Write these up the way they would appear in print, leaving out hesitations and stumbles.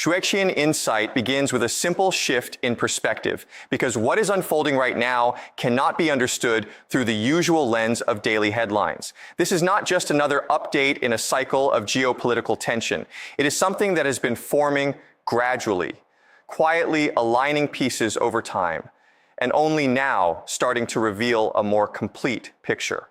Xueqin insight begins with a simple shift in perspective, because what is unfolding right now cannot be understood through the usual lens of daily headlines. This is not just another update in a cycle of geopolitical tension. It is something that has been forming gradually, quietly aligning pieces over time, and only now starting to reveal a more complete picture.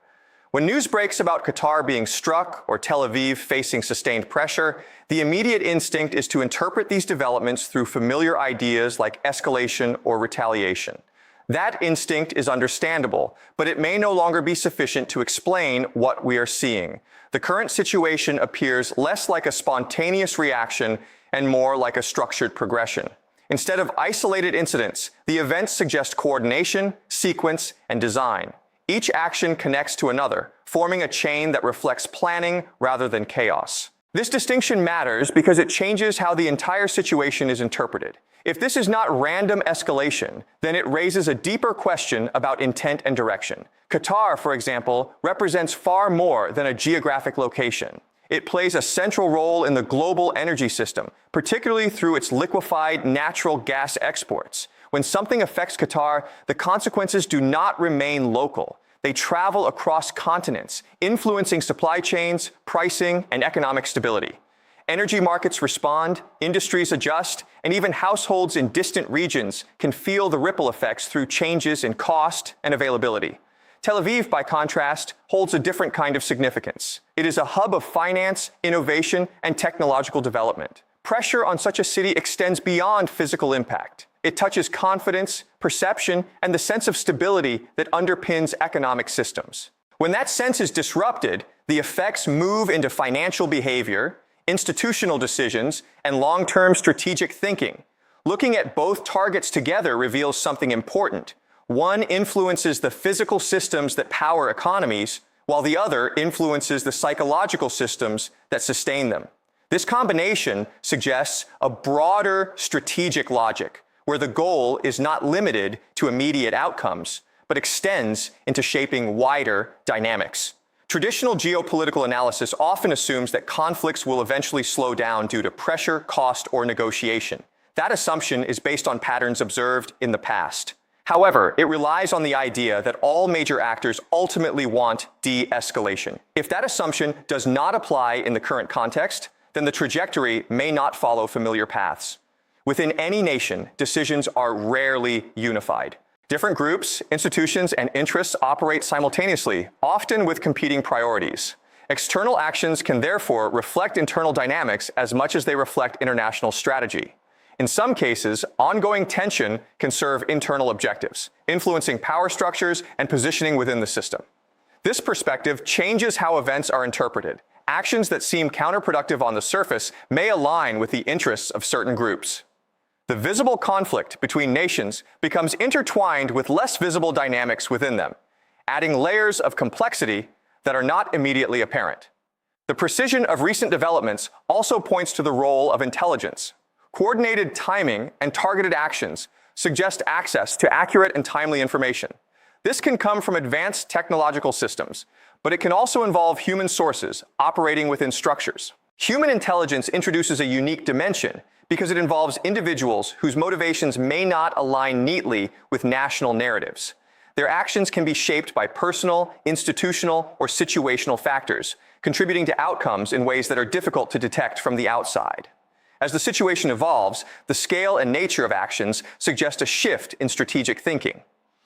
When news breaks about Qatar being struck or Tel Aviv facing sustained pressure, the immediate instinct is to interpret these developments through familiar ideas like escalation or retaliation. That instinct is understandable, but it may no longer be sufficient to explain what we are seeing. The current situation appears less like a spontaneous reaction and more like a structured progression. Instead of isolated incidents, the events suggest coordination, sequence, and design. Each action connects to another, forming a chain that reflects planning rather than chaos. This distinction matters because it changes how the entire situation is interpreted. If this is not random escalation, then it raises a deeper question about intent and direction. Qatar, for example, represents far more than a geographic location. It plays a central role in the global energy system, particularly through its liquefied natural gas exports. When something affects Qatar, the consequences do not remain local. They travel across continents, influencing supply chains, pricing, and economic stability. Energy markets respond, industries adjust, and even households in distant regions can feel the ripple effects through changes in cost and availability. Tel Aviv, by contrast, holds a different kind of significance. It is a hub of finance, innovation, and technological development. Pressure on such a city extends beyond physical impact. It touches confidence, perception, and the sense of stability that underpins economic systems. When that sense is disrupted, the effects move into financial behavior, institutional decisions, and long-term strategic thinking. Looking at both targets together reveals something important. One influences the physical systems that power economies, while the other influences the psychological systems that sustain them. This combination suggests a broader strategic logic, where the goal is not limited to immediate outcomes, but extends into shaping wider dynamics. Traditional geopolitical analysis often assumes that conflicts will eventually slow down due to pressure, cost, or negotiation. That assumption is based on patterns observed in the past. However, it relies on the idea that all major actors ultimately want de-escalation. If that assumption does not apply in the current context, then the trajectory may not follow familiar paths. Within any nation, decisions are rarely unified. Different groups, institutions, and interests operate simultaneously, often with competing priorities. External actions can therefore reflect internal dynamics as much as they reflect international strategy. In some cases, ongoing tension can serve internal objectives, influencing power structures and positioning within the system. This perspective changes how events are interpreted. Actions that seem counterproductive on the surface may align with the interests of certain groups. The visible conflict between nations becomes intertwined with less visible dynamics within them, adding layers of complexity that are not immediately apparent. The precision of recent developments also points to the role of intelligence. Coordinated timing and targeted actions suggest access to accurate and timely information. This can come from advanced technological systems, but it can also involve human sources operating within structures. Human intelligence introduces a unique dimension because it involves individuals whose motivations may not align neatly with national narratives. Their actions can be shaped by personal, institutional, or situational factors, contributing to outcomes in ways that are difficult to detect from the outside. As the situation evolves, the scale and nature of actions suggest a shift in strategic thinking.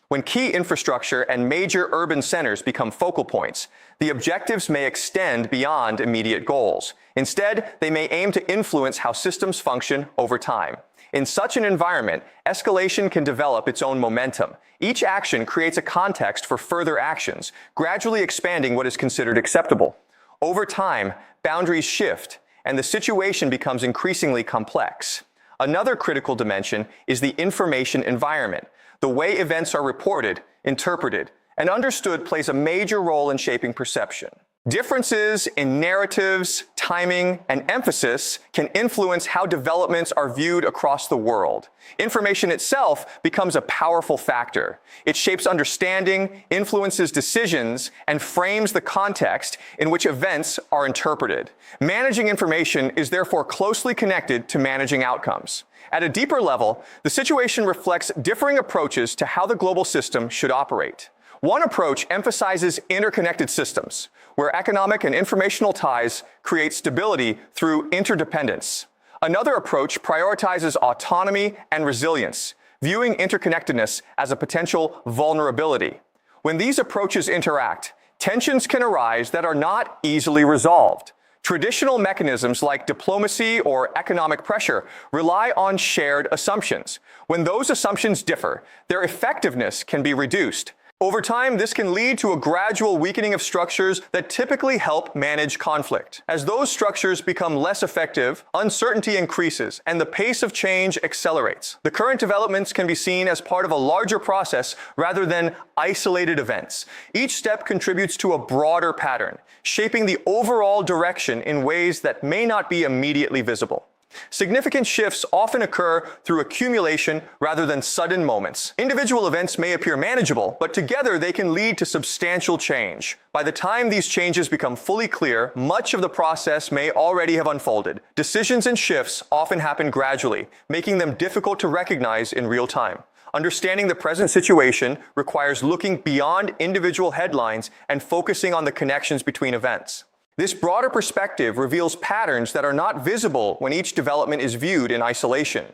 When key infrastructure and major urban centers become focal points, the objectives may extend beyond immediate goals. Instead, they may aim to influence how systems function over time. In such an environment, escalation can develop its own momentum. Each action creates a context for further actions, gradually expanding what is considered acceptable. Over time, boundaries shift, and the situation becomes increasingly complex. Another critical dimension is the information environment. The way events are reported, interpreted, and understood plays a major role in shaping perception. Differences in narratives, timing, and emphasis can influence how developments are viewed across the world. Information itself becomes a powerful factor. It shapes understanding, influences decisions, and frames the context in which events are interpreted. Managing information is therefore closely connected to managing outcomes. At a deeper level, the situation reflects differing approaches to how the global system should operate. One approach emphasizes interconnected systems, where economic and informational ties create stability through interdependence. Another approach prioritizes autonomy and resilience, viewing interconnectedness as a potential vulnerability. When these approaches interact, tensions can arise that are not easily resolved. Traditional mechanisms like diplomacy or economic pressure rely on shared assumptions. When those assumptions differ, their effectiveness can be reduced. Over time, this can lead to a gradual weakening of structures that typically help manage conflict. As those structures become less effective, uncertainty increases and the pace of change accelerates. The current developments can be seen as part of a larger process rather than isolated events. Each step contributes to a broader pattern, shaping the overall direction in ways that may not be immediately visible. Significant shifts often occur through accumulation rather than sudden moments. Individual events may appear manageable, but together they can lead to substantial change. By the time these changes become fully clear, much of the process may already have unfolded. Decisions and shifts often happen gradually, making them difficult to recognize in real time. Understanding the present situation requires looking beyond individual headlines and focusing on the connections between events. This broader perspective reveals patterns that are not visible when each development is viewed in isolation.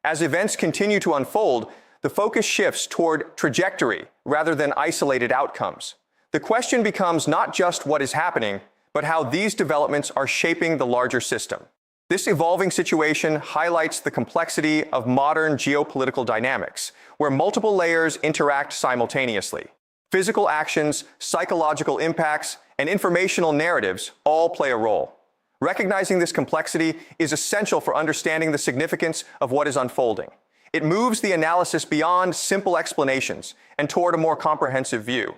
As events continue to unfold, the focus shifts toward trajectory rather than isolated outcomes. The question becomes not just what is happening, but how these developments are shaping the larger system. This evolving situation highlights the complexity of modern geopolitical dynamics, where multiple layers interact simultaneously. Physical actions, psychological impacts, and informational narratives all play a role. Recognizing this complexity is essential for understanding the significance of what is unfolding. It moves the analysis beyond simple explanations and toward a more comprehensive view.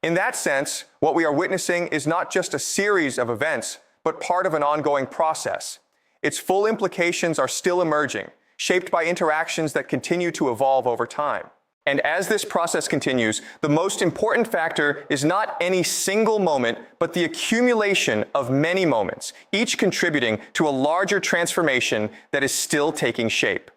In that sense, what we are witnessing is not just a series of events, but part of an ongoing process. Its full implications are still emerging, shaped by interactions that continue to evolve over time. And as this process continues, the most important factor is not any single moment, but the accumulation of many moments, each contributing to a larger transformation that is still taking shape.